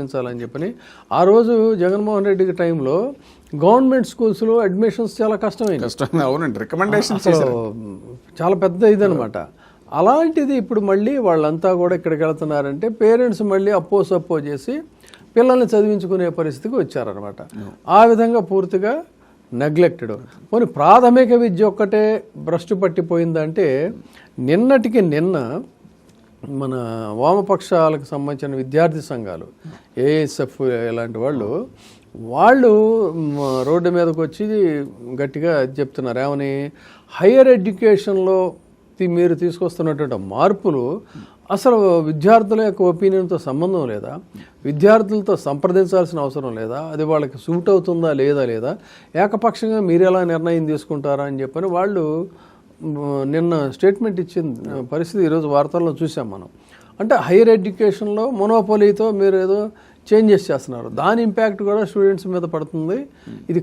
అని చెప్పని ఆ రోజు జగన్మోహన్ రెడ్డి టైంలో గవర్నమెంట్ స్కూల్స్లో అడ్మిషన్స్ చాలా కష్టమైంది. అవునండి, రికమెండేషన్స్ చాలా పెద్ద ఇదనమాట. అలాంటిది ఇప్పుడు మళ్ళీ వాళ్ళంతా కూడా ఇక్కడికి వెళ్తున్నారంటే పేరెంట్స్ మళ్ళీ సప్పో చేసి పిల్లల్ని చదివించుకునే పరిస్థితికి వచ్చారనమాట. ఆ విధంగా పూర్తిగా నెగ్లెక్టెడ్. పోనీ ప్రాథమిక విద్య ఒక్కటే భ్రష్టు పట్టిపోయిందంటే నిన్నటికి నిన్న మన వామపక్షాలకు సంబంధించిన విద్యార్థి సంఘాలు ఏఎస్ఎఫ్ ఇలాంటి వాళ్ళు రోడ్డు మీదకి వచ్చి గట్టిగా చెప్తున్నారు. ఏమని, హయ్యర్ ఎడ్యుకేషన్లో మీరు తీసుకొస్తున్నటువంటి మార్పులు అసలు విద్యార్థుల యొక్క ఒపీనియన్తో సంబంధం లేదా, విద్యార్థులతో సంప్రదించాల్సిన అవసరం లేదా, అది వాళ్ళకి సూట్ అవుతుందా లేదా ఏకపక్షంగా మీరు ఎలా నిర్ణయం తీసుకుంటారా అని చెప్పని వాళ్ళు నిన్న స్టేట్మెంట్ ఇచ్చిన పరిస్థితి ఈరోజు వార్తల్లో చూసాం మనం. అంటే హైయర్ ఎడ్యుకేషన్లో మొనోపోలీతో మీరు ఏదో చేంజెస్ చేస్తున్నారు, దాని ఇంపాక్ట్ కూడా స్టూడెంట్స్ మీద పడుతుంది. ఇది